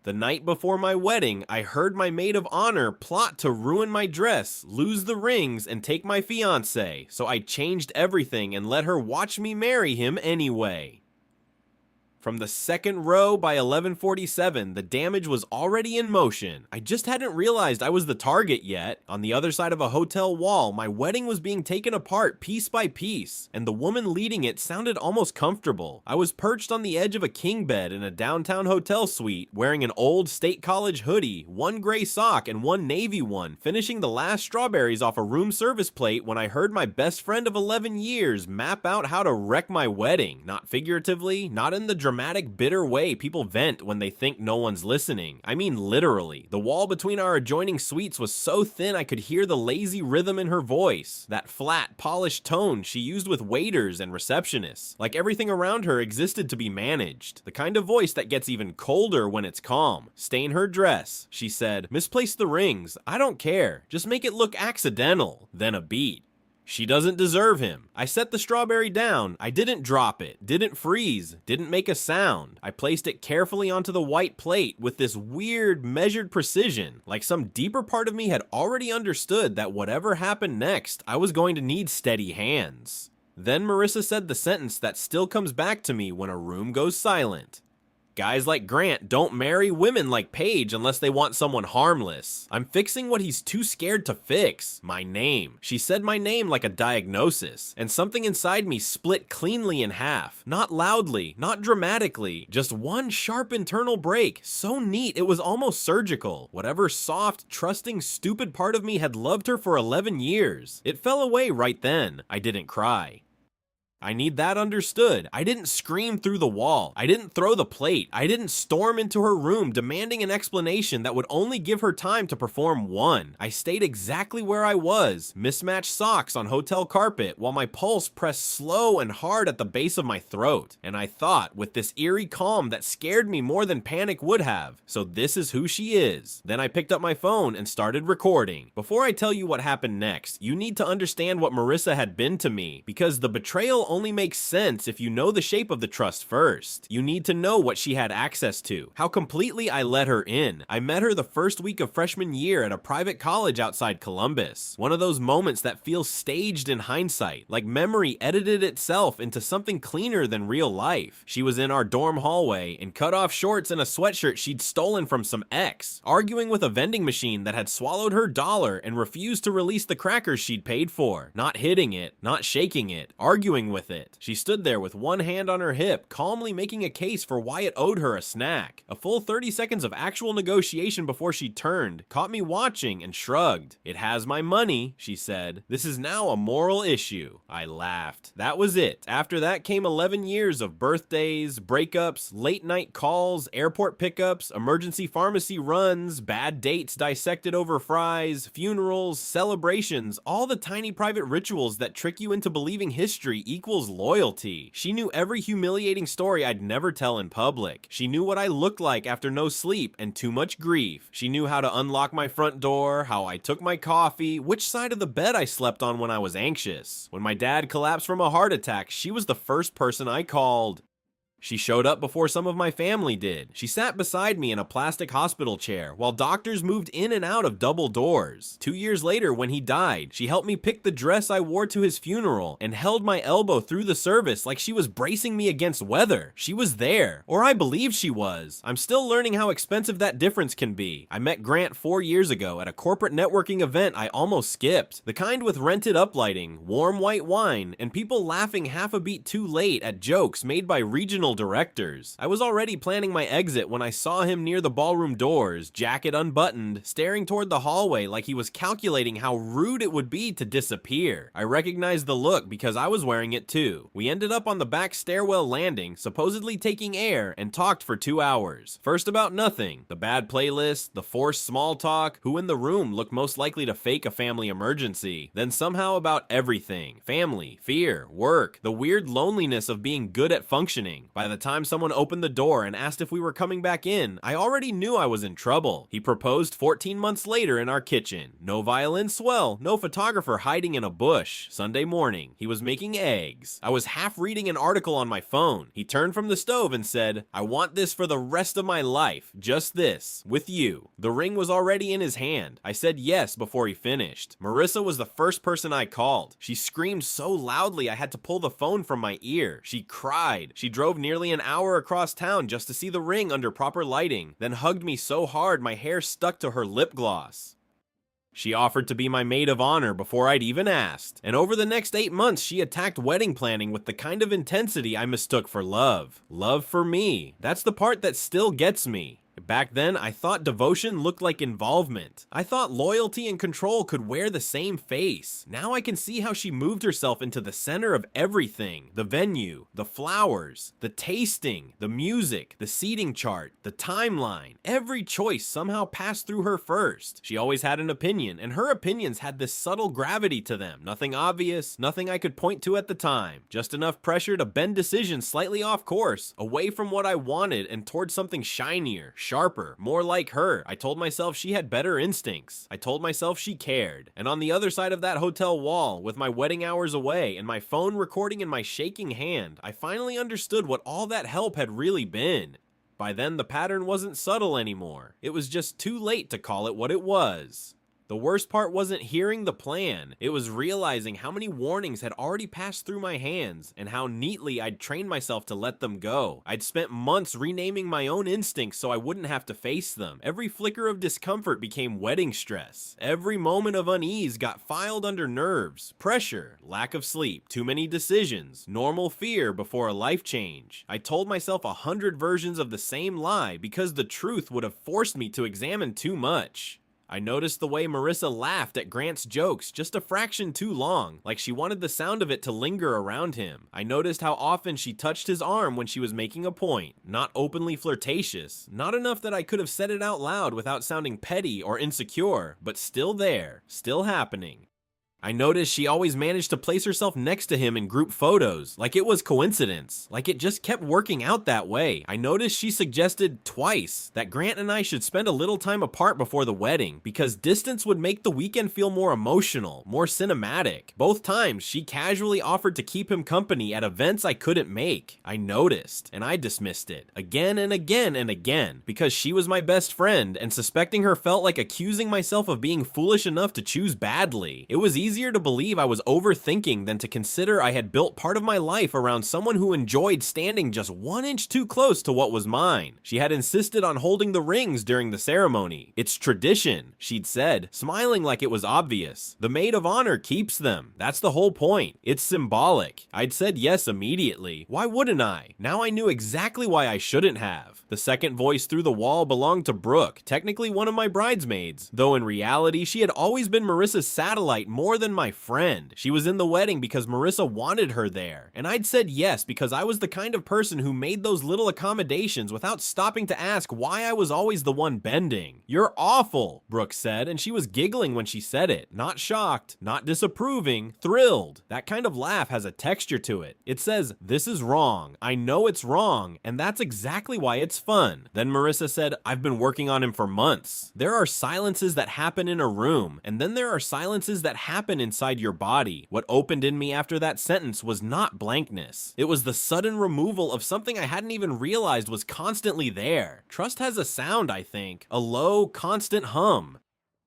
The night before my wedding, I heard my maid of honor plot to ruin my dress, lose the rings, and take my fiancé, so I changed everything and let her watch me marry him anyway. From the second row by 1147, the damage was already in motion. I just hadn't realized I was the target yet. On the other side of a hotel wall, my wedding was being taken apart piece by piece, and the woman leading it sounded almost comfortable. I was perched on the edge of a king bed in a downtown hotel suite, wearing an old State College hoodie, one gray sock, and one navy one, finishing the last strawberries off a room service plate when I heard my best friend of 11 years map out how to wreck my wedding. Not figuratively, not in the dramatic, bitter way people vent when they think no one's listening. I mean literally. The wall between our adjoining suites was so thin I could hear the lazy rhythm in her voice, that flat, polished tone she used with waiters and receptionists, like everything around her existed to be managed. The kind of voice that gets even colder when it's calm. Stain her dress, she said. Misplace the rings. I don't care. Just make it look accidental. Then a beat. She doesn't deserve him. I set the strawberry down. I didn't drop it, didn't freeze, didn't make a sound. I placed it carefully onto the white plate with this weird, measured precision, like some deeper part of me had already understood that whatever happened next, I was going to need steady hands. Then Marissa said the sentence that still comes back to me when a room goes silent. Guys like Grant don't marry women like Paige unless they want someone harmless. I'm fixing what he's too scared to fix. My name. She said my name like a diagnosis, and something inside me split cleanly in half. Not loudly, not dramatically, just one sharp internal break, so neat it was almost surgical. Whatever soft, trusting, stupid part of me had loved her for 11 years. It fell away right then. I didn't cry. I need that understood. I didn't scream through the wall. I didn't throw the plate. I didn't storm into her room demanding an explanation that would only give her time to perform one. I stayed exactly where I was, mismatched socks on hotel carpet, while my pulse pressed slow and hard at the base of my throat. And I thought, with this eerie calm that scared me more than panic would have, so this is who she is. Then I picked up my phone and started recording. Before I tell you what happened next, you need to understand what Marissa had been to me, because the betrayal only makes sense if you know the shape of the trust first. You need to know what she had access to, how completely I let her in. I met her the first week of freshman year at a private college outside Columbus. One of those moments that feels staged in hindsight, like memory edited itself into something cleaner than real life. She was in our dorm hallway in cut-off shorts and a sweatshirt she'd stolen from some ex, arguing with a vending machine that had swallowed her dollar and refused to release the crackers she'd paid for. Not hitting it, not shaking it, arguing with it. She stood there with one hand on her hip, calmly making a case for why it owed her a snack. A full 30 seconds of actual negotiation before she turned, caught me watching, and shrugged. "It has my money," she said. "This is now a moral issue." I laughed. That was it. After that came 11 years of birthdays, breakups, late night calls, airport pickups, emergency pharmacy runs, bad dates dissected over fries, funerals, celebrations, all the tiny private rituals that trick you into believing history equals loyalty. She knew every humiliating story I'd never tell in public. She knew what I looked like after no sleep and too much grief. She knew how to unlock my front door, how I took my coffee, which side of the bed I slept on when I was anxious. When my dad collapsed from a heart attack, she was the first person I called. She showed up before some of my family did. She sat beside me in a plastic hospital chair while doctors moved in and out of double doors. 2 years later, when he died, she helped me pick the dress I wore to his funeral and held my elbow through the service like she was bracing me against weather. She was there, or I believe she was. I'm still learning how expensive that difference can be. I met Grant 4 years ago at a corporate networking event I almost skipped. The kind with rented uplighting, warm white wine, and people laughing half a beat too late at jokes made by regional directors. I was already planning my exit when I saw him near the ballroom doors, jacket unbuttoned, staring toward the hallway like he was calculating how rude it would be to disappear. I recognized the look because I was wearing it too. We ended up on the back stairwell landing, supposedly taking air, and talked for 2 hours. First about nothing, the bad playlist, the forced small talk, who in the room looked most likely to fake a family emergency, then somehow about everything. Family, fear, work, the weird loneliness of being good at functioning. By the time someone opened the door and asked if we were coming back in, I already knew I was in trouble. He proposed 14 months later in our kitchen. No violin swell, no photographer hiding in a bush. Sunday morning, he was making eggs. I was half reading an article on my phone. He turned from the stove and said, "I want this for the rest of my life. Just this. With you." The ring was already in his hand. I said yes before he finished. Marissa was the first person I called. She screamed so loudly I had to pull the phone from my ear. She cried. She drove nearly an hour across town just to see the ring under proper lighting, then hugged me so hard my hair stuck to her lip gloss. She offered to be my maid of honor before I'd even asked, and over the next 8 months she attacked wedding planning with the kind of intensity I mistook for love. Love for me. That's the part that still gets me. Back then, I thought devotion looked like involvement. I thought loyalty and control could wear the same face. Now I can see how she moved herself into the center of everything. The venue, the flowers, the tasting, the music, the seating chart, the timeline. Every choice somehow passed through her first. She always had an opinion, and her opinions had this subtle gravity to them. Nothing obvious, nothing I could point to at the time. Just enough pressure to bend decisions slightly off course, away from what I wanted and towards something shinier, sharper, more like her. I told myself she had better instincts. I told myself she cared. And on the other side of that hotel wall, with my wedding hours away and my phone recording in my shaking hand, I finally understood what all that help had really been. By then, the pattern wasn't subtle anymore. It was just too late to call it what it was. The worst part wasn't hearing the plan. It was realizing how many warnings had already passed through my hands and how neatly I'd trained myself to let them go. I'd spent months renaming my own instincts so I wouldn't have to face them. Every flicker of discomfort became wedding stress. Every moment of unease got filed under nerves, pressure, lack of sleep, too many decisions, normal fear before a life change. I told myself 100 versions of the same lie because the truth would have forced me to examine too much. I noticed the way Marissa laughed at Grant's jokes just a fraction too long, like she wanted the sound of it to linger around him. I noticed how often she touched his arm when she was making a point, not openly flirtatious, not enough that I could have said it out loud without sounding petty or insecure, but still there, still happening. I noticed she always managed to place herself next to him in group photos, like it was coincidence, like it just kept working out that way. I noticed she suggested twice that Grant and I should spend a little time apart before the wedding, because distance would make the weekend feel more emotional, more cinematic. Both times, she casually offered to keep him company at events I couldn't make. I noticed, and I dismissed it, again and again and again, because she was my best friend, and suspecting her felt like accusing myself of being foolish enough to choose badly. It was easier to believe I was overthinking than to consider I had built part of my life around someone who enjoyed standing just 1 inch too close to what was mine. She had insisted on holding the rings during the ceremony. "It's tradition," she'd said, smiling like it was obvious. "The maid of honor keeps them. That's the whole point. It's symbolic." I'd said yes immediately. Why wouldn't I? Now I knew exactly why I shouldn't have. The second voice through the wall belonged to Brooke, technically one of my bridesmaids, though in reality she had always been Marissa's satellite more than my friend. She was in the wedding because Marissa wanted her there, and I'd said yes because I was the kind of person who made those little accommodations without stopping to ask why I was always the one bending. "You're awful," Brooke said, and she was giggling when she said it. Not shocked, not disapproving, thrilled. That kind of laugh has a texture to it. It says, "This is wrong. I know it's wrong, and that's exactly why it's fun." Then Marissa said, "I've been working on him for months." There are silences that happen in a room, and then there are silences that happen inside your body. What opened in me after that sentence was not blankness. It was the sudden removal of something I hadn't even realized was constantly there. Trust has a sound, I think. A low, constant hum.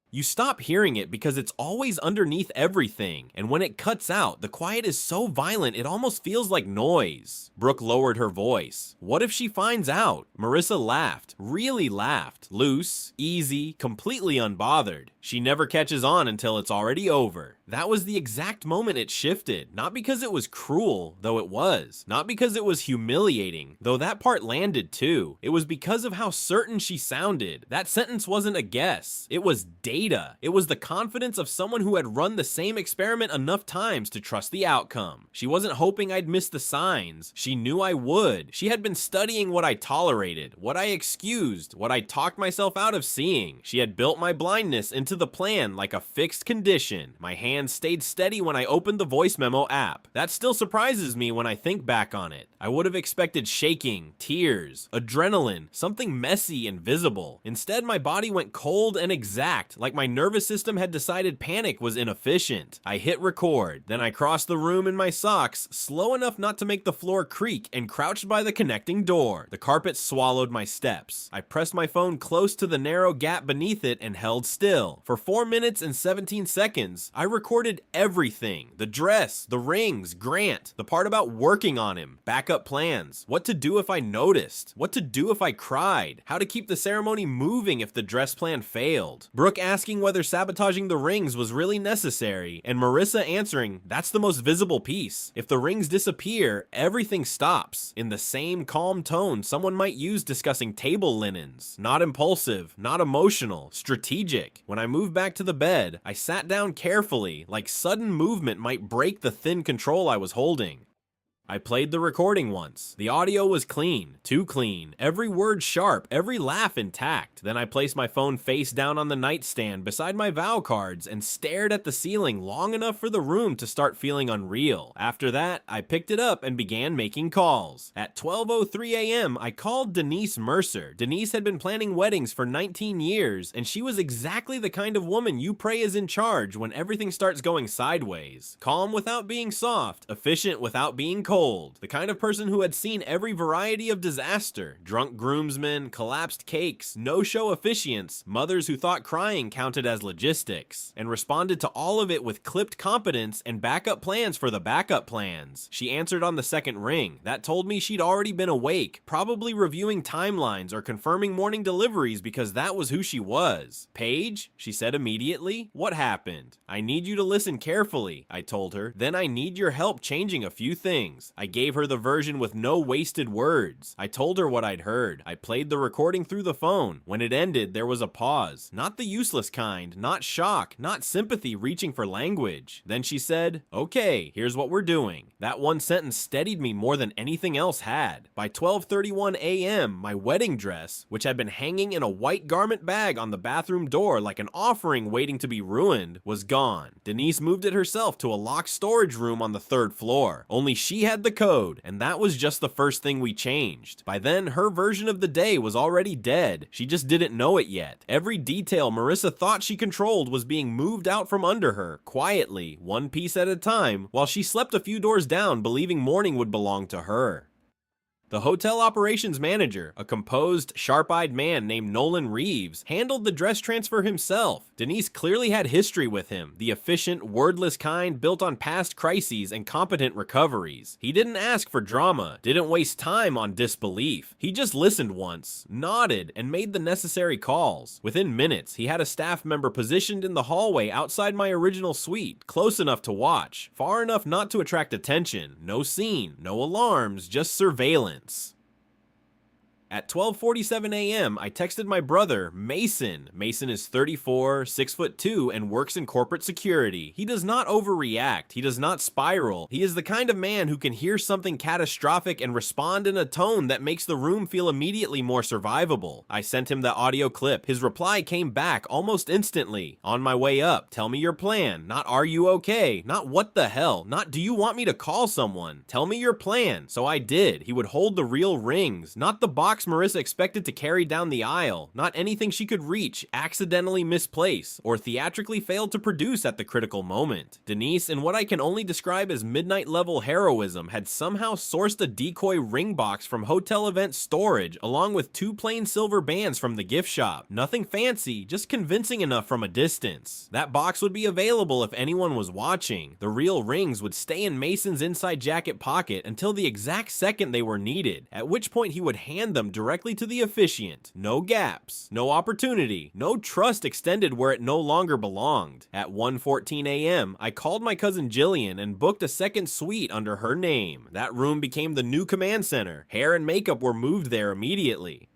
You stop hearing it because it's always underneath everything, and when it cuts out, the quiet is so violent it almost feels like noise. Brooke lowered her voice. "What if she finds out?" Marissa laughed, really laughed, loose, easy, completely unbothered. "She never catches on until it's already over." That was the exact moment it shifted, not because it was cruel, though it was, not because it was humiliating, though that part landed too. It was because of how certain she sounded. That sentence wasn't a guess, it was data. It was the confidence of someone who had run the same experiment enough times to trust the outcome. She wasn't hoping I'd miss the signs. She knew I would. She had been studying what I tolerated, what I excused, what I talked myself out of seeing. She had built my blindness into the plan like a fixed condition. My hands hand stayed steady when I opened the voice memo app. That still surprises me when I think back on it. I would have expected shaking, tears, adrenaline, something messy and visible. Instead, my body went cold and exact, like my nervous system had decided panic was inefficient. I hit record, then I crossed the room in my socks, slow enough not to make the floor creak, and crouched by the connecting door. The carpet swallowed my steps. I pressed my phone close to the narrow gap beneath it and held still. For 4 minutes and 17 seconds, I recorded everything. The dress, the rings, Grant, the part about working on him, backup plans, what to do if I noticed, what to do if I cried, how to keep the ceremony moving if the dress plan failed, Brooke asking whether sabotaging the rings was really necessary, and Marissa answering, that's the most visible piece. If the rings disappear, everything stops. In the same calm tone someone might use discussing table linens. Not impulsive, not emotional, strategic. When I moved back to the bed, I sat down carefully, like sudden movement might break the thin control I was holding. I played the recording once. The audio was clean, too clean, every word sharp, every laugh intact. Then I placed my phone face down on the nightstand beside my vow cards and stared at the ceiling long enough for the room to start feeling unreal. After that, I picked it up and began making calls. At 12:03 a.m., I called Denise Mercer. Denise had been planning weddings for 19 years, and she was exactly the kind of woman you pray is in charge when everything starts going sideways. Calm without being soft, efficient without being cold. The kind of person who had seen every variety of disaster: drunk groomsmen, collapsed cakes, no-show officiants, mothers who thought crying counted as logistics, and responded to all of it with clipped competence and backup plans for the backup plans. She answered on the second ring. That told me she'd already been awake, probably reviewing timelines or confirming morning deliveries because that was who she was. Paige? She said immediately. What happened? I need you to listen carefully, I told her. Then I need your help changing a few things. I gave her the version with no wasted words. I told her what I'd heard. I played the recording through the phone. When it ended, there was a pause. Not the useless kind, not shock, not sympathy reaching for language. Then she said, okay, here's what we're doing. That one sentence steadied me more than anything else had. By 12:31 a.m., my wedding dress, which had been hanging in a white garment bag on the bathroom door like an offering waiting to be ruined, was gone. Denise moved it herself to a locked storage room on the 3rd floor. Only she had the code, and that was just the first thing we changed. By then, her version of the day was already dead. She just didn't know it yet. Every detail Marissa thought she controlled was being moved out from under her, quietly, one piece at a time, while she slept a few doors down, believing morning would belong to her. The hotel operations manager, a composed, sharp-eyed man named Nolan Reeves, handled the dress transfer himself. Denise clearly had history with him, the efficient, wordless kind built on past crises and competent recoveries. He didn't ask for drama, didn't waste time on disbelief. He just listened once, nodded, and made the necessary calls. Within minutes, he had a staff member positioned in the hallway outside my original suite, close enough to watch, far enough not to attract attention. No scene, no alarms, just surveillance. At 12:47 a.m., I texted my brother, Mason. Mason is 34, 6'2", and works in corporate security. He does not overreact. He does not spiral. He is the kind of man who can hear something catastrophic and respond in a tone that makes the room feel immediately more survivable. I sent him the audio clip. His reply came back almost instantly. On my way up, tell me your plan. Not are you okay? Not what the hell? Not do you want me to call someone? Tell me your plan. So I did. He would hold the real rings, not the box Marissa expected to carry down the aisle, not anything she could reach, accidentally misplace, or theatrically fail to produce at the critical moment. Denise, in what I can only describe as midnight-level heroism, had somehow sourced a decoy ring box from hotel event storage, along with 2 plain silver bands from the gift shop. Nothing fancy, just convincing enough from a distance. That box would be available if anyone was watching. The real rings would stay in Mason's inside jacket pocket until the exact second they were needed, at which point he would hand them directly to the officiant. No gaps, no opportunity, no trust extended where it no longer belonged. At 1:14 a.m., I called my cousin Jillian and booked a second suite under her name. That room became the new command center. Hair and makeup were moved there immediately.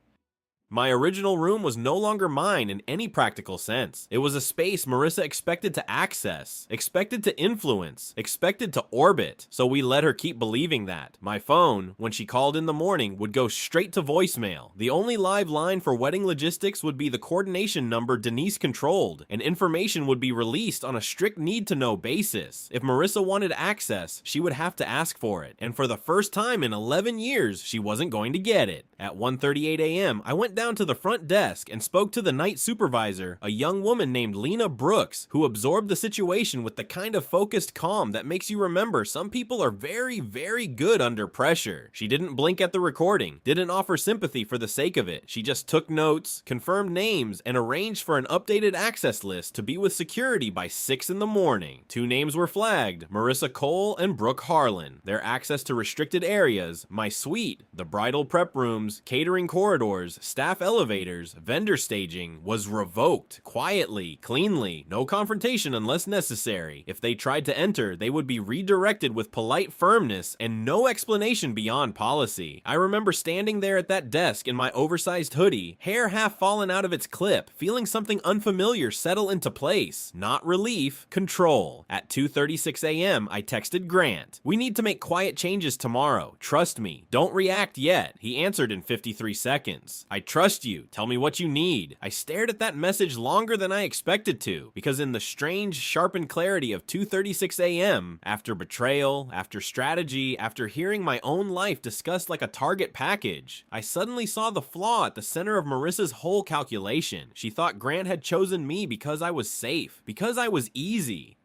My original room was no longer mine in any practical sense. It was a space Marissa expected to access, expected to influence, expected to orbit, so we let her keep believing that. My phone, when she called in the morning, would go straight to voicemail. The only live line for wedding logistics would be the coordination number Denise controlled, and information would be released on a strict need-to-know basis. If Marissa wanted access, she would have to ask for it, and for the first time in 11 years, she wasn't going to get it. At 1:38 a.m., I went down to the front desk and spoke to the night supervisor, a young woman named Lena Brooks, who absorbed the situation with the kind of focused calm that makes you remember some people are very, very good under pressure. She didn't blink at the recording, didn't offer sympathy for the sake of it. She just took notes, confirmed names, and arranged for an updated access list to be with security by 6 in the morning. 2 names were flagged, Marissa Cole and Brooke Harlan. Their access to restricted areas, my suite, the bridal prep rooms, catering corridors, staff elevators, vendor staging, was revoked, quietly, cleanly, no confrontation unless necessary. If they tried to enter, they would be redirected with polite firmness and no explanation beyond policy. I remember standing there at that desk in my oversized hoodie, hair half fallen out of its clip, feeling something unfamiliar settle into place. Not relief, control. At 2:36 a.m., I texted Grant. We need to make quiet changes tomorrow. Trust me. Don't react yet. He answered in 53 seconds. I trust you. Tell me what you need. I stared at that message longer than I expected to, because in the strange, sharpened clarity of 2:36 a.m., after betrayal, after strategy, after hearing my own life discussed like a target package, I suddenly saw the flaw at the center of Marissa's whole calculation. She thought Grant had chosen me because I was safe, because I was easy.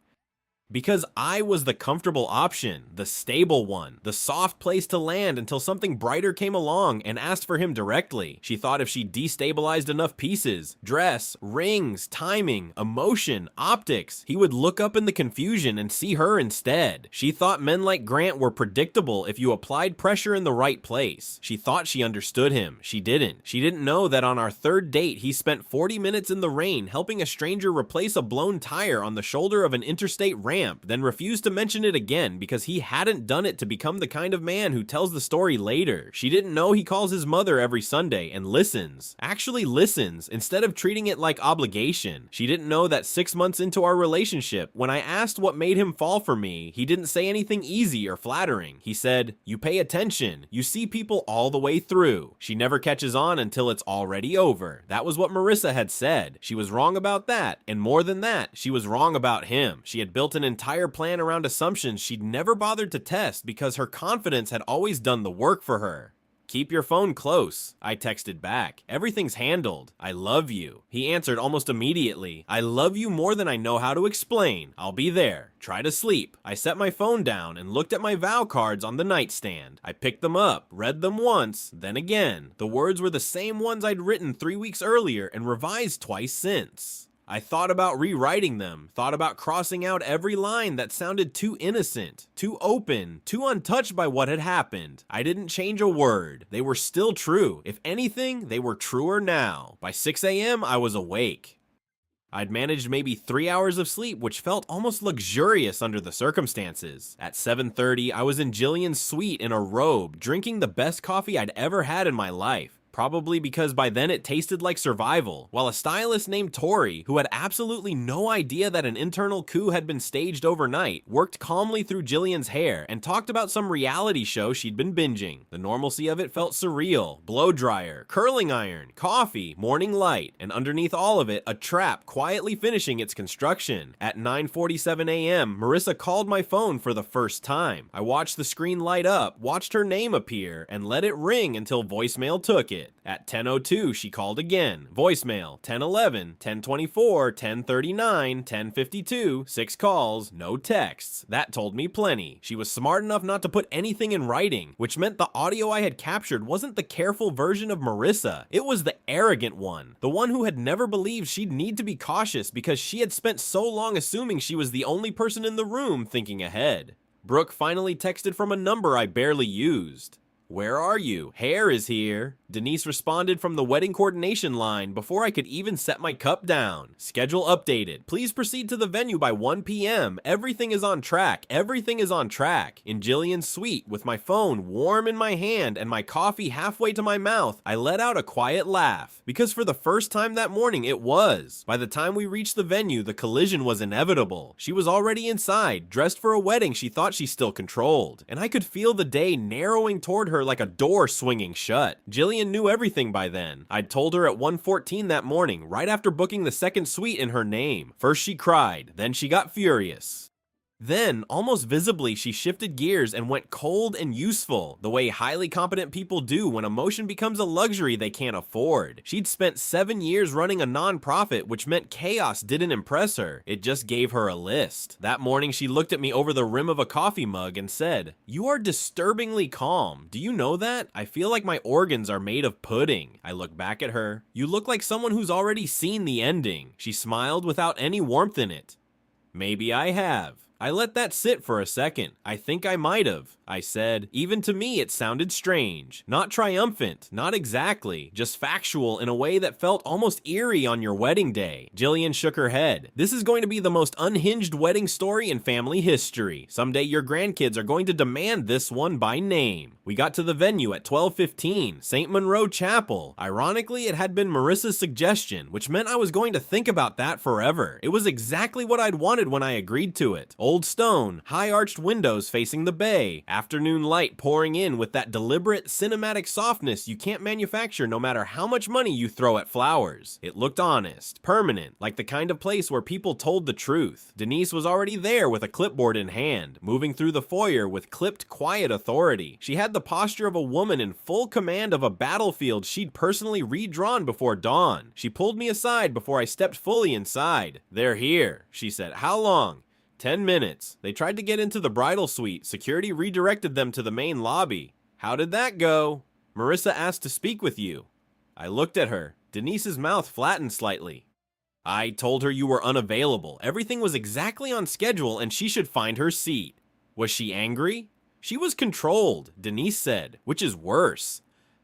Because I was the comfortable option, the stable one, the soft place to land until something brighter came along and asked for him directly. She thought if she destabilized enough pieces, dress, rings, timing, emotion, optics, he would look up in the confusion and see her instead. She thought men like Grant were predictable if you applied pressure in the right place. She thought she understood him. She didn't. She didn't know that on our 3rd date, he spent 40 minutes in the rain helping a stranger replace a blown tire on the shoulder of an interstate ramp, then refused to mention it again because he hadn't done it to become the kind of man who tells the story later. She didn't know he calls his mother every Sunday and listens. Actually listens, instead of treating it like obligation. She didn't know that 6 months into our relationship, when I asked what made him fall for me, he didn't say anything easy or flattering. He said, "You pay attention. You see people all the way through. She never catches on until it's already over." That was what Marissa had said. She was wrong about that, and more than that, she was wrong about him. She had built an entire plan around assumptions she'd never bothered to test because her confidence had always done the work for her. "Keep your phone close," I texted back. "Everything's handled. I love you." He answered almost immediately. "I love you more than I know how to explain. I'll be there. Try to sleep." I set my phone down and looked at my vow cards on the nightstand. I picked them up, read them once, then again. The words were the same ones I'd written 3 weeks earlier and revised twice since. I thought about rewriting them, thought about crossing out every line that sounded too innocent, too open, too untouched by what had happened. I didn't change a word. They were still true. If anything, they were truer now. By 6 a.m., I was awake. I'd managed maybe 3 hours of sleep, which felt almost luxurious under the circumstances. At 7:30, I was in Jillian's suite in a robe, drinking the best coffee I'd ever had in my life. Probably because by then it tasted like survival, while a stylist named Tori, who had absolutely no idea that an internal coup had been staged overnight, worked calmly through Jillian's hair and talked about some reality show she'd been binging. The normalcy of it felt surreal. Blow dryer, curling iron, coffee, morning light, and underneath all of it, a trap quietly finishing its construction. At 9:47 a.m., Marissa called my phone for the first time. I watched the screen light up, watched her name appear, and let it ring until voicemail took it. At 10:02, she called again. Voicemail, 10:11, 10:24, 10:39, 10:52, 6 calls, no texts. That told me plenty. She was smart enough not to put anything in writing, which meant the audio I had captured wasn't the careful version of Marissa. It was the arrogant one. The one who had never believed she'd need to be cautious because she had spent so long assuming she was the only person in the room thinking ahead. Brooke finally texted from a number I barely used. "Where are you? Hair is here." Denise responded from the wedding coordination line before I could even set my cup down. "Schedule updated. Please proceed to the venue by 1 p.m. Everything is on track. Everything is on track." In Jillian's suite, with my phone warm in my hand and my coffee halfway to my mouth, I let out a quiet laugh. Because for the first time that morning, it was. By the time we reached the venue, the collision was inevitable. She was already inside, dressed for a wedding she thought she still controlled. And I could feel the day narrowing toward her like a door swinging shut. Jillian knew everything by then. I'd told her at 1:14 that morning, right after booking the second suite in her name. First she cried, then she got furious. Then, almost visibly, she shifted gears and went cold and useful, the way highly competent people do when emotion becomes a luxury they can't afford. She'd spent 7 years running a non-profit, which meant chaos didn't impress her. It just gave her a list. That morning, she looked at me over the rim of a coffee mug and said, "You are disturbingly calm. Do you know that? I feel like my organs are made of pudding." I looked back at her. "You look like someone who's already seen the ending." She smiled without any warmth in it. "Maybe I have." I let that sit for a second. "I think I might have," I said. Even to me, it sounded strange. Not triumphant, not exactly, just factual in a way that felt almost eerie on your wedding day. Jillian shook her head. "This is going to be the most unhinged wedding story in family history. Someday your grandkids are going to demand this one by name." We got to the venue at 12:15, St. Monroe Chapel. Ironically, it had been Marissa's suggestion, which meant I was going to think about that forever. It was exactly what I'd wanted when I agreed to it. Old stone, high-arched windows facing the bay, afternoon light pouring in with that deliberate cinematic softness you can't manufacture no matter how much money you throw at flowers. It looked honest, permanent, like the kind of place where people told the truth. Denise was already there with a clipboard in hand, moving through the foyer with clipped, quiet authority. She had the posture of a woman in full command of a battlefield she'd personally redrawn before dawn. She pulled me aside before I stepped fully inside. "They're here," she said. "How long?" 10 minutes. They tried to get into the bridal suite. Security redirected them to the main lobby. "How did that go?" "Marissa asked to speak with you." I looked at her. Denise's mouth flattened slightly. "I told her you were unavailable. Everything was exactly on schedule and she should find her seat." "Was she angry?" "She was controlled," Denise said, "which is worse."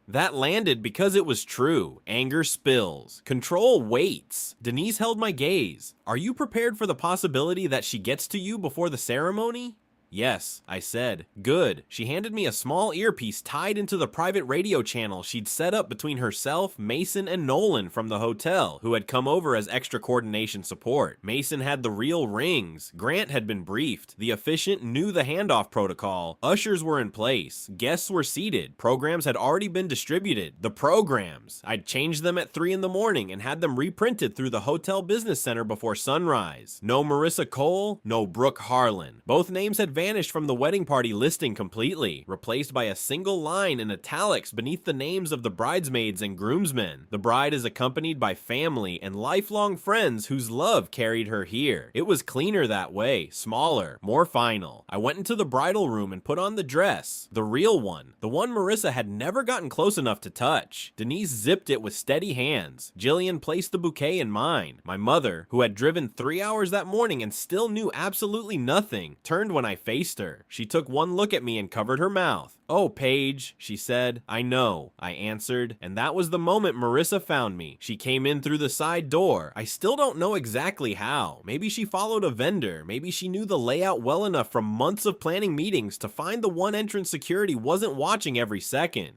That landed because it was true. Anger spills. Control waits. Denise held my gaze. "Are you prepared for the possibility that she gets to you before the ceremony?" "Yes," I said. "Good." She handed me a small earpiece tied into the private radio channel she'd set up between herself, Mason, and Nolan from the hotel, who had come over as extra coordination support. Mason had the real rings. Grant had been briefed. The officiant knew the handoff protocol. Ushers were in place. Guests were seated. Programs had already been distributed. The programs! I'd changed them at 3 in the morning and had them reprinted through the hotel business center before sunrise. No Marissa Cole, no Brooke Harlan. Both names had vanished from the wedding party listing completely, replaced by a single line in italics beneath the names of the bridesmaids and groomsmen. The bride is accompanied by family and lifelong friends whose love carried her here. It was cleaner that way, smaller, more final. I went into the bridal room and put on the dress, the real one, the one Marissa had never gotten close enough to touch. Denise zipped it with steady hands. Jillian placed the bouquet in mine. My mother, who had driven 3 hours that morning and still knew absolutely nothing, turned when I faced her. She took one look at me and covered her mouth. "Oh, Paige," she said. "I know," I answered, and that was the moment Marissa found me. She came in through the side door. I still don't know exactly how. Maybe she followed a vendor. Maybe she knew the layout well enough from months of planning meetings to find the one entrance security wasn't watching every second.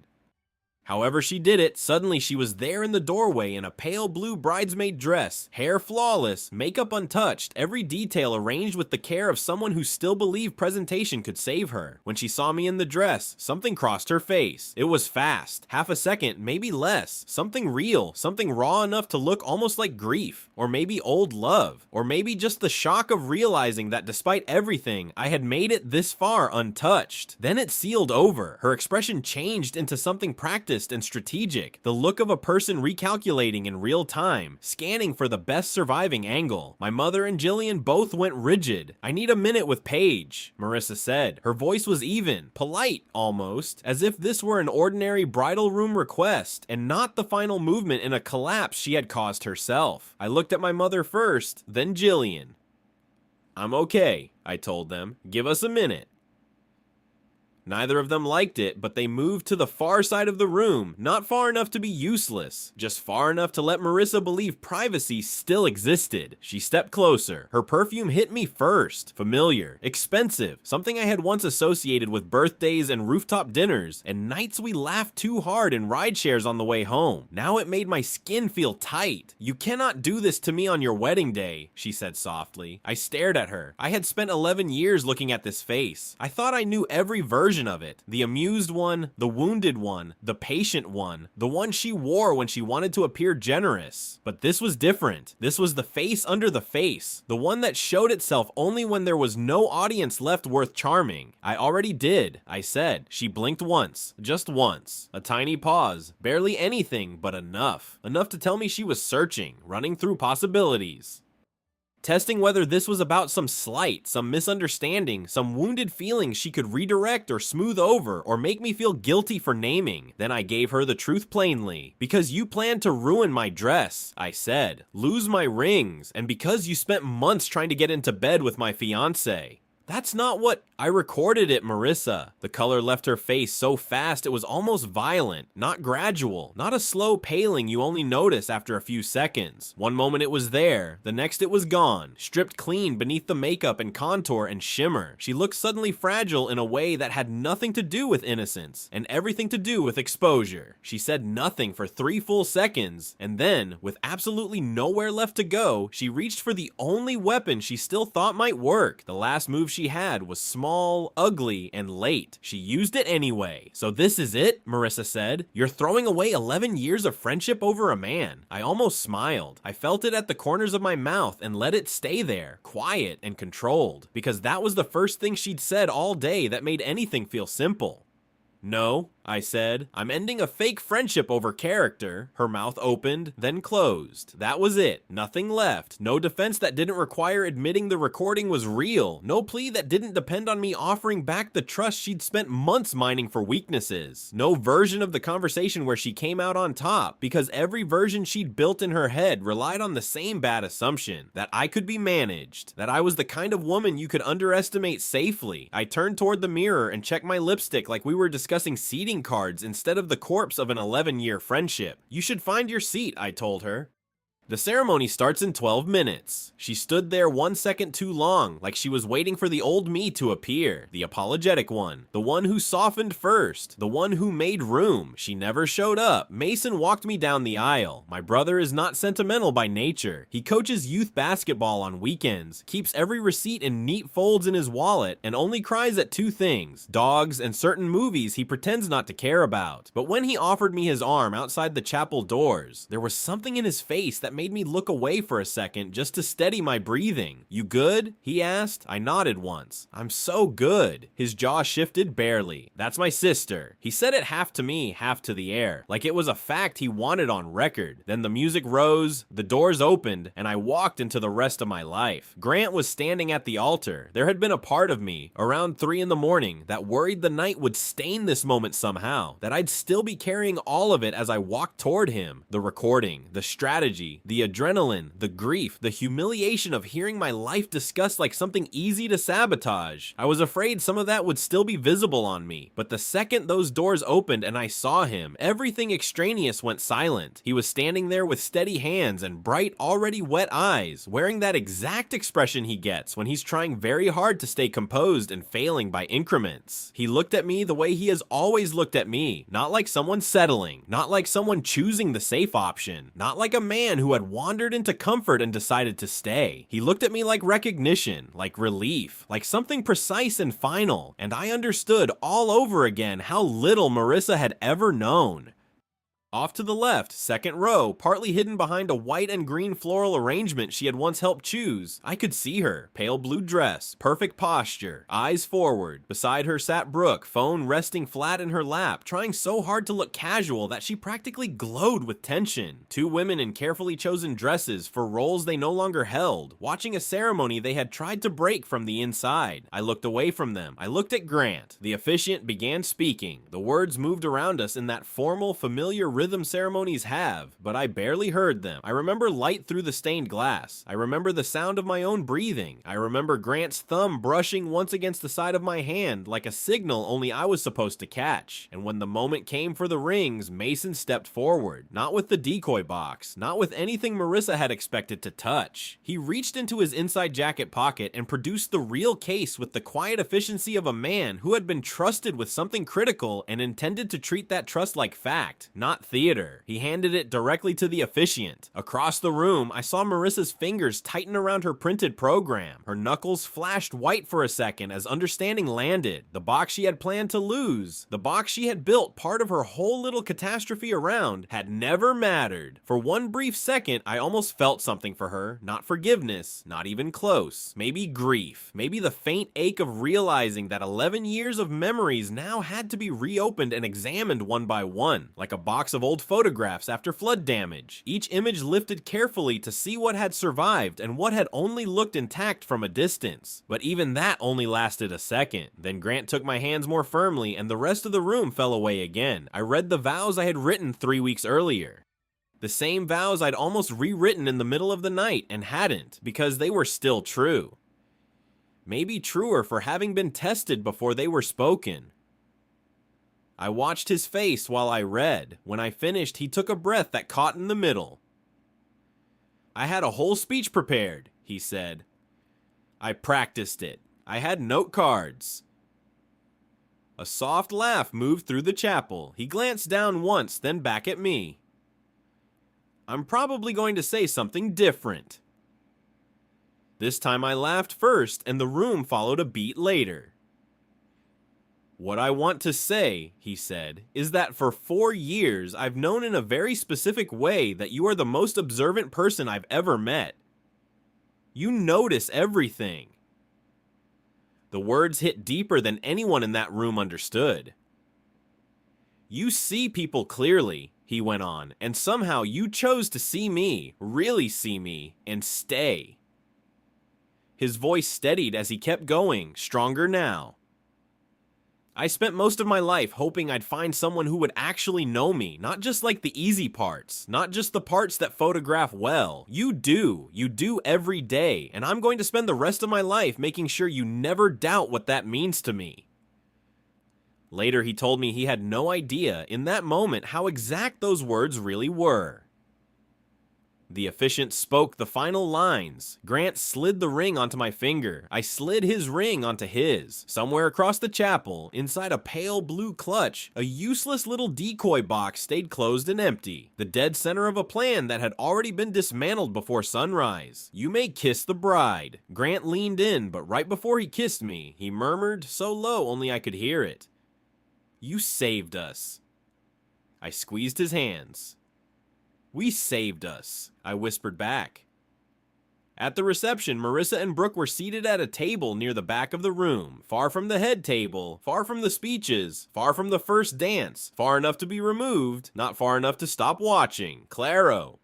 However she did it, suddenly she was there in the doorway in a pale blue bridesmaid dress, hair flawless, makeup untouched, every detail arranged with the care of someone who still believed presentation could save her. When she saw me in the dress, something crossed her face. It was fast, half a second, maybe less, something real, something raw enough to look almost like grief, or maybe old love, or maybe just the shock of realizing that despite everything, I had made it this far untouched. Then it sealed over. Her expression changed into something practiced and strategic, the look of a person recalculating in real time, scanning for the best surviving angle. My mother and Jillian both went rigid. "I need a minute with Paige," Marissa said. Her voice was even, polite almost, as if this were an ordinary bridal room request and not the final movement in a collapse she had caused herself. I looked at my mother first, then Jillian. "I'm okay," I told them. "Give us a minute." Neither of them liked it, but they moved to the far side of the room, not far enough to be useless, just far enough to let Marissa believe privacy still existed. She stepped closer. Her perfume hit me first. Familiar, expensive, something I had once associated with birthdays and rooftop dinners, and nights we laughed too hard in ride shares on the way home. Now it made my skin feel tight. "You cannot do this to me on your wedding day," she said softly. I stared at her. I had spent 11 years looking at this face. I thought I knew every version of it. The amused one, the wounded one, the patient one, the one she wore when she wanted to appear generous. But this was different. This was the face under the face, the one that showed itself only when there was no audience left worth charming. "I already did," I said. She blinked once, just once. A tiny pause, barely anything, but enough. Enough to tell me she was searching, running through possibilities. Testing whether this was about some slight, some misunderstanding, some wounded feelings she could redirect or smooth over or make me feel guilty for naming. Then I gave her the truth plainly. "Because you planned to ruin my dress," I said. "Lose my rings, and because you spent months trying to get into bed with my fiancé." "That's not what—" "I recorded it, Marissa." The color left her face so fast it was almost violent, not gradual, not a slow paling you only notice after a few seconds. One moment it was there, the next it was gone, stripped clean beneath the makeup and contour and shimmer. She looked suddenly fragile in a way that had nothing to do with innocence, and everything to do with exposure. She said nothing for 3 full seconds, and then, with absolutely nowhere left to go, she reached for the only weapon she still thought might work. The last move she had was small, ugly, and late. She used it anyway. "So this is it?" Marissa said. "You're throwing away 11 years of friendship over a man." I almost smiled. I felt it at the corners of my mouth and let it stay there, quiet and controlled, because that was the first thing she'd said all day that made anything feel simple. "No," I said. "I'm ending a fake friendship over character." Her mouth opened, then closed. That was it. Nothing left. No defense that didn't require admitting the recording was real. No plea that didn't depend on me offering back the trust she'd spent months mining for weaknesses. No version of the conversation where she came out on top, because every version she'd built in her head relied on the same bad assumption, that I could be managed, that I was the kind of woman you could underestimate safely. I turned toward the mirror and checked my lipstick like we were discussing seating cards instead of the corpse of an 11-year friendship. "You should find your seat," I told her. "The ceremony starts in 12 minutes. She stood there 1 second too long, like she was waiting for the old me to appear. The apologetic one. The one who softened first. The one who made room. She never showed up. Mason walked me down the aisle. My brother is not sentimental by nature. He coaches youth basketball on weekends, keeps every receipt in neat folds in his wallet, and only cries at 2 things: dogs and certain movies he pretends not to care about. But when he offered me his arm outside the chapel doors, there was something in his face that made me look away for a second just to steady my breathing. "You good?" he asked. I nodded once. "I'm so good." His jaw shifted barely. "That's my sister." He said it half to me, half to the air, like it was a fact he wanted on record. Then the music rose, the doors opened, and I walked into the rest of my life. Grant was standing at the altar. There had been a part of me, around 3 in the morning, that worried the night would stain this moment somehow, that I'd still be carrying all of it as I walked toward him. The recording, the strategy, the adrenaline, the grief, the humiliation of hearing my life discussed like something easy to sabotage. I was afraid some of that would still be visible on me, but the second those doors opened and I saw him, everything extraneous went silent. He was standing there with steady hands and bright, already wet eyes, wearing that exact expression he gets when he's trying very hard to stay composed and failing by increments. He looked at me the way he has always looked at me, not like someone settling, not like someone choosing the safe option, not like a man who had wandered into comfort and decided to stay. He looked at me like recognition, like relief, like something precise and final, and I understood all over again how little Marissa had ever known. Off to the left, second row, partly hidden behind a white and green floral arrangement she had once helped choose, I could see her. Pale blue dress, perfect posture, eyes forward. Beside her sat Brooke, phone resting flat in her lap, trying so hard to look casual that she practically glowed with tension. 2 women in carefully chosen dresses for roles they no longer held, watching a ceremony they had tried to break from the inside. I looked away from them. I looked at Grant. The officiant began speaking. The words moved around us in that formal, familiar rhythm ceremonies have, but I barely heard them. I remember light through the stained glass. I remember the sound of my own breathing. I remember Grant's thumb brushing once against the side of my hand like a signal only I was supposed to catch. And when the moment came for the rings, Mason stepped forward. Not with the decoy box, not with anything Marissa had expected to touch. He reached into his inside jacket pocket and produced the real case with the quiet efficiency of a man who had been trusted with something critical and intended to treat that trust like fact, not theater. He handed it directly to the officiant. Across the room, I saw Marissa's fingers tighten around her printed program. Her knuckles flashed white for a second as understanding landed. The box she had planned to lose, the box she had built part of her whole little catastrophe around, had never mattered. For one brief second, I almost felt something for her. Not forgiveness, not even close. Maybe grief. Maybe the faint ache of realizing that 11 years of memories now had to be reopened and examined one by one, like a box of old photographs after flood damage. Each image lifted carefully to see what had survived and what had only looked intact from a distance. But even that only lasted a second. Then Grant took my hands more firmly and the rest of the room fell away again. I read the vows I had written 3 weeks earlier. The same vows I'd almost rewritten in the middle of the night and hadn't, because they were still true. Maybe truer for having been tested before they were spoken. I watched his face while I read. When I finished, he took a breath that caught in the middle. "I had a whole speech prepared," he said. "I practiced it. I had note cards." A soft laugh moved through the chapel. He glanced down once, then back at me. "I'm probably going to say something different." This time I laughed first, and the room followed a beat later. "What I want to say," he said, "is that for 4 years I've known in a very specific way that you are the most observant person I've ever met. You notice everything." The words hit deeper than anyone in that room understood. "You see people clearly," he went on, "and somehow you chose to see me, really see me, and stay." His voice steadied as he kept going, stronger now. "I spent most of my life hoping I'd find someone who would actually know me, not just like the easy parts, not just the parts that photograph well. You do every day, and I'm going to spend the rest of my life making sure you never doubt what that means to me." Later he told me he had no idea in that moment how exact those words really were. The officiant spoke the final lines. Grant slid the ring onto my finger. I slid his ring onto his. Somewhere across the chapel, inside a pale blue clutch, a useless little decoy box stayed closed and empty. The dead center of a plan that had already been dismantled before sunrise. "You may kiss the bride." Grant leaned in, but right before he kissed me, he murmured, so low only I could hear it, "You saved us." I squeezed his hands. "We saved us," I whispered back. At the reception, Marissa and Brooke were seated at a table near the back of the room, far from the head table, far from the speeches, far from the first dance, far enough to be removed, not far enough to stop watching. Claro.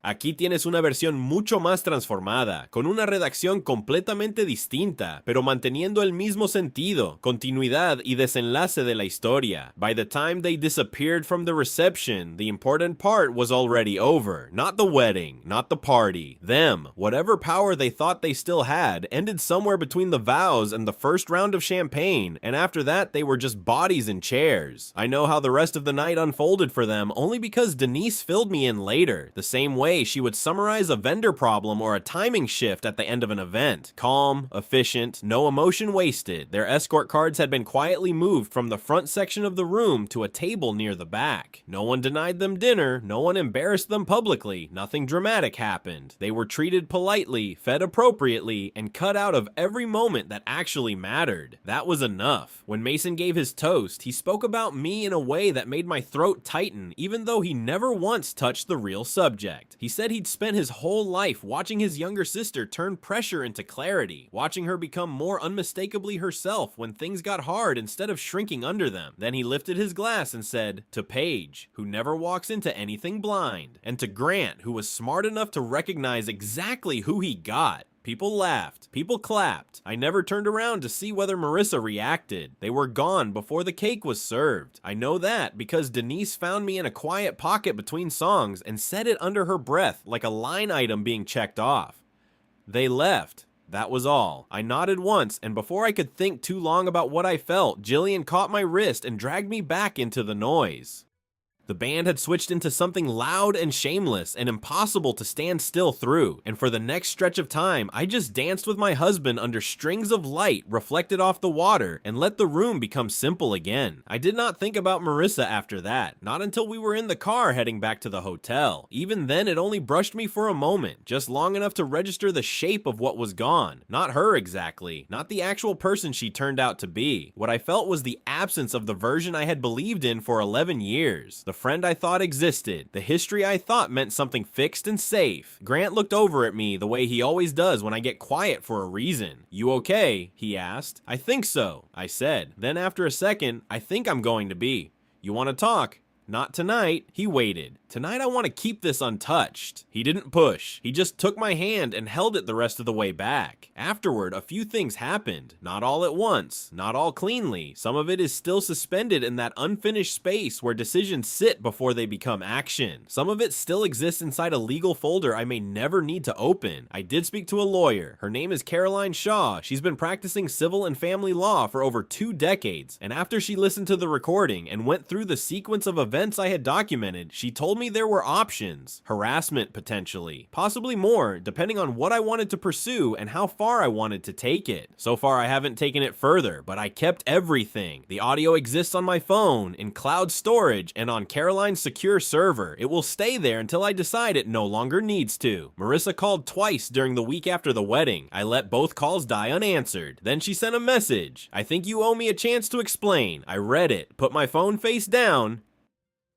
Aquí tienes una versión mucho más transformada, con una redacción completamente distinta, pero manteniendo el mismo sentido, continuidad y desenlace de la historia. By the time they disappeared from the reception, the important part was already over. Not the wedding, not the party. Them, whatever power they thought they still had, ended somewhere between the vows and the first round of champagne, and after that they were just bodies in chairs. I know how the rest of the night unfolded for them only because Denise filled me in later, the same way she would summarize a vendor problem or a timing shift at the end of an event. Calm, efficient, no emotion wasted. Their escort cards had been quietly moved from the front section of the room to a table near the back. No one denied them dinner, no one embarrassed them publicly, nothing dramatic happened. They were treated politely, fed appropriately, and cut out of every moment that actually mattered. That was enough. When Mason gave his toast, he spoke about me in a way that made my throat tighten, even though he never once touched the real subject. He said he'd spent his whole life watching his younger sister turn pressure into clarity, watching her become more unmistakably herself when things got hard instead of shrinking under them. Then he lifted his glass and said, "To Paige, who never walks into anything blind," and to Grant, who was smart enough to recognize exactly who he got. People laughed. People clapped. I never turned around to see whether Marissa reacted. They were gone before the cake was served. I know that because Denise found me in a quiet pocket between songs and said it under her breath like a line item being checked off. They left. That was all. I nodded once, and before I could think too long about what I felt, Jillian caught my wrist and dragged me back into the noise. The band had switched into something loud and shameless and impossible to stand still through, and for the next stretch of time, I just danced with my husband under strings of light reflected off the water and let the room become simple again. I did not think about Marissa after that, not until we were in the car heading back to the hotel. Even then, it only brushed me for a moment, just long enough to register the shape of what was gone. Not her exactly, not the actual person she turned out to be. What I felt was the absence of the version I had believed in for 11 years. The friend I thought existed, the history I thought meant something fixed and safe. Grant looked over at me the way he always does when I get quiet for a reason. "You okay?" he asked. "I think so," I said. Then after a second, "I think I'm going to be. You want to talk?" "Not tonight." He waited. "Tonight I want to keep this untouched." He didn't push. He just took my hand and held it the rest of the way back. Afterward, a few things happened. Not all at once. Not all cleanly. Some of it is still suspended in that unfinished space where decisions sit before they become action. Some of it still exists inside a legal folder I may never need to open. I did speak to a lawyer. Her name is Caroline Shaw. She's been practicing civil and family law for over 2 decades. And after she listened to the recording and went through the sequence of events I had documented, she told me there were options. Harassment, potentially. Possibly more, depending on what I wanted to pursue and how far I wanted to take it. So far, I haven't taken it further, but I kept everything. The audio exists on my phone, in cloud storage, and on Caroline's secure server. It will stay there until I decide it no longer needs to. Marissa called twice during the week after the wedding. I let both calls die unanswered. Then she sent a message. "I think you owe me a chance to explain." I read it, put my phone face down,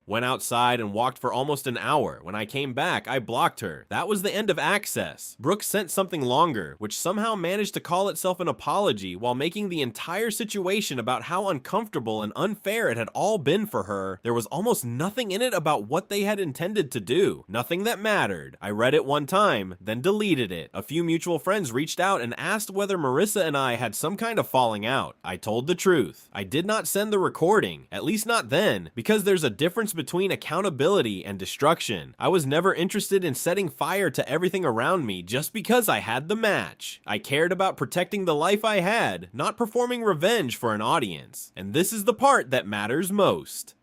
went outside and walked for almost an hour. When I came back, I blocked her. That was the end of access. Brooke sent something longer, which somehow managed to call itself an apology while making the entire situation about how uncomfortable and unfair it had all been for her. There was almost nothing in it about what they had intended to do. Nothing that mattered. I read it one time, then deleted it. A few mutual friends reached out and asked whether Marissa and I had some kind of falling out. I told the truth. I did not send the recording, at least not then, because there's a difference between accountability and destruction. I was never interested in setting fire to everything around me just because I had the match. I cared about protecting the life I had, not performing revenge for an audience. And this is the part that matters most.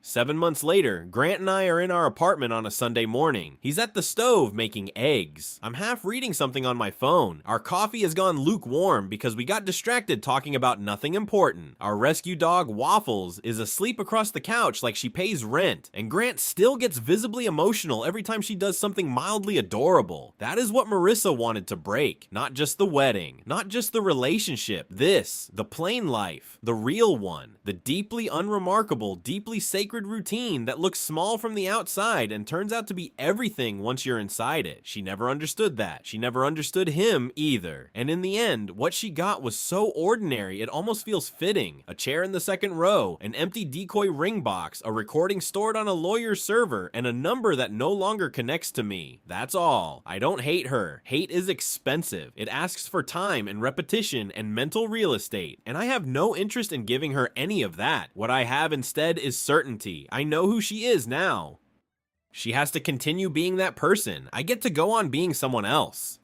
7 months later, Grant and I are in our apartment on a Sunday morning. He's at the stove making eggs. I'm half reading something on my phone. Our coffee has gone lukewarm because we got distracted talking about nothing important. Our rescue dog, Waffles, is asleep across the couch like she pays rent, and Grant still gets visibly emotional every time she does something mildly adorable. That is what Marissa wanted to break. Not just the wedding, not just the relationship. This, the plain life, the real one, the deeply unremarkable, deeply sacred routine that looks small from the outside and turns out to be everything once you're inside it. She never understood that. She never understood him either. And in the end, what she got was so ordinary it almost feels fitting. A chair in the second row, an empty decoy ring box, a recording stored on a lawyer's server, and a number that no longer connects to me. That's all. I don't hate her. Hate is expensive. It asks for time and repetition and mental real estate, and I have no interest in giving her any of that. What I have instead is certainty. I know who she is now. She has to continue being that person. I get to go on being someone else.